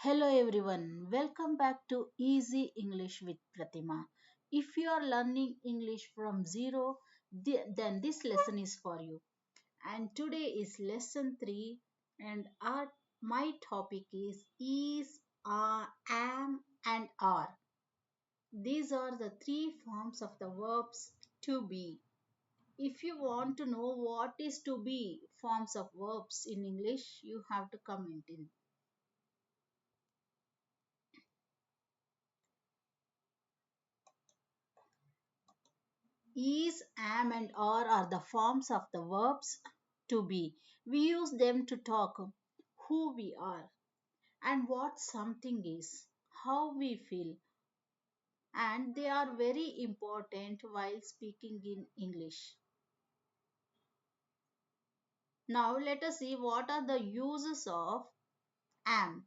Hello everyone, welcome back to Easy English with Pratima. If you are learning English from zero, then this lesson is for you. And today is lesson 3 and my topic is, are, am and are. These are the three forms of the verbs to be. If you want to know what is to be forms of verbs in English, you have to comment in. Is, am, and are the forms of the verbs to be. We use them to talk who we are and what something is, how we feel, and they are very important while speaking in English. Now, let us see what are the uses of am.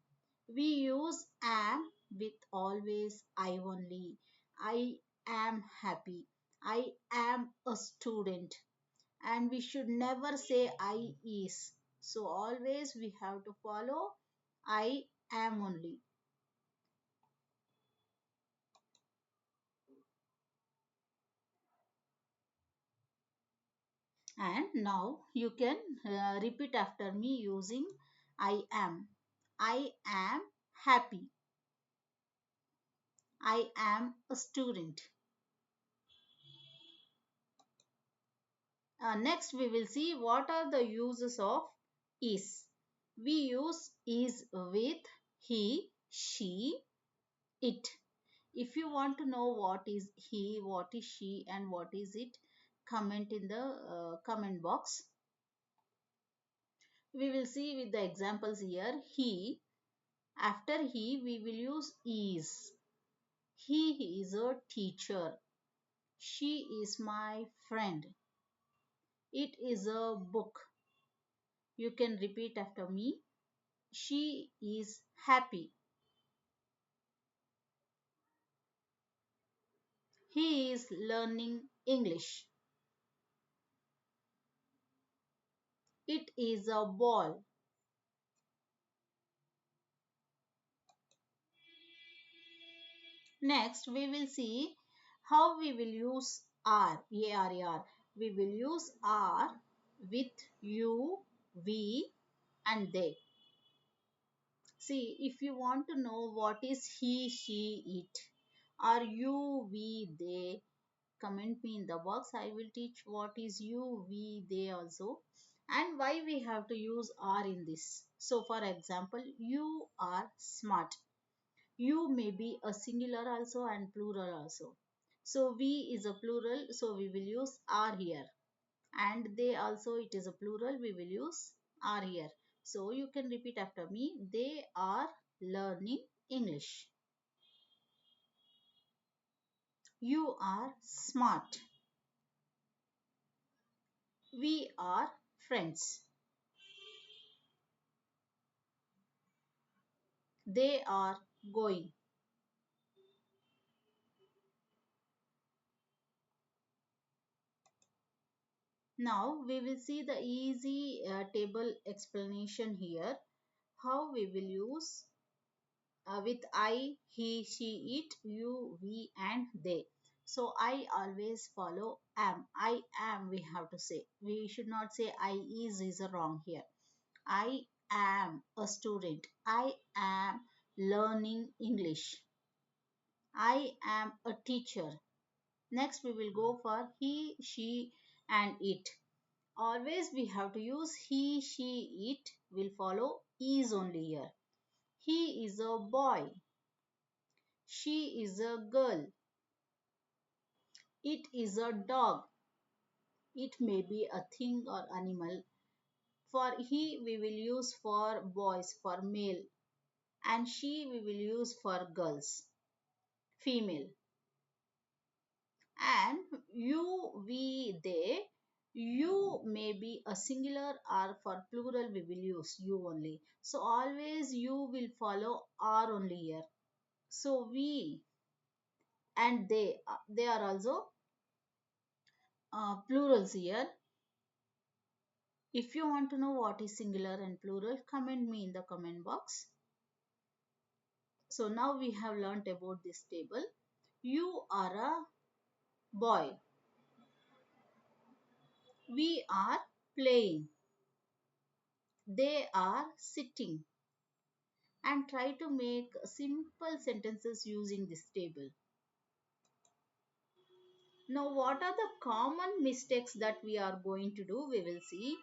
We use am with always I only. I am happy. I am a student. And we should never say I is. So always we have to follow I am only. And now you can repeat after me using I am. I am happy. I am a student. Next we will see what are the uses of is. We use is with he, she, it. If you want to know what is he, what is she, and what is it, comment in the comment box. We will see with the examples here. He, after he, we will use is. He is a teacher. She is my friend. It is a book. You can repeat after me. She is happy. He is learning English. It is a ball. Next, we will see how we will use are, A-R-A-R. We will use are with you, we, and they. See, if you want to know what is he, she, it, are you, we, they, comment me in the box. I will teach what is you, we, they also, and why we have to use are in this. So, for example, you are smart. You may be a singular also and plural also. So we is a plural, so we will use are here. And they also, it is a plural, we will use are here. So you can repeat after me. They are learning English. You are smart. We are friends. They are going. Now we will see the easy table explanation here. How we will use with I, he, she, it, you, we, and they. So I always follow am. I am, we have to say. We should not say I is wrong here. I am a student. I am learning English. I am a teacher. Next we will go for he, she, and it. Always we have to use he, she, it will follow is only here. He is a boy. She is a girl. It is a dog. It may be a thing or animal. For he we will use for boys, for male. And she we will use for girls, female. And you, we, they. You may be a singular or for plural we will use you only. So always you will follow are only here. So we and they are also plurals here. If you want to know what is singular and plural, comment me in the comment box. So now we have learnt about this table. You are a boy. We are playing. They are sitting. And try to make simple sentences using this table. Now, what are the common mistakes that we are going to do? We will see.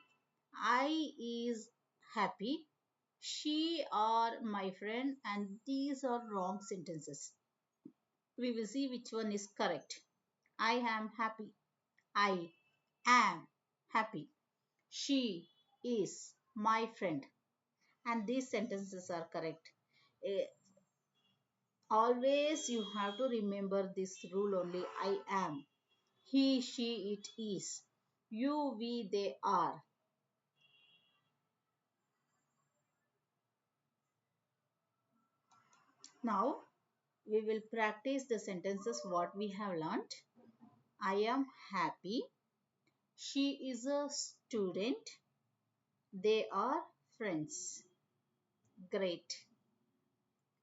I is happy. She are my friend, and these are wrong sentences. We will see which one is correct. I am happy. I am happy. She is my friend. And these sentences are correct. Eh, Always you have to remember this rule only. I am. He, she, it is. You, we, they are. Now we will practice the sentences what we have learnt. I am happy. She is a student. They are friends. Great.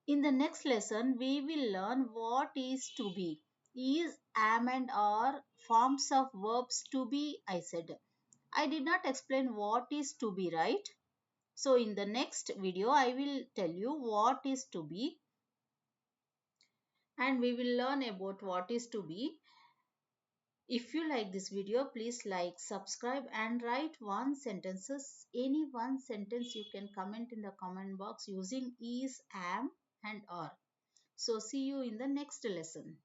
In the next lesson, we will learn what is to be. Is, am and are forms of verbs to be, I said. I did not explain what is to be, right? So in the next video, I will tell you what is to be and we will learn about what is to be. If you like this video, please like, subscribe and write one sentences. Any one sentence you can comment in the comment box using is, am and are. So see you in the next lesson.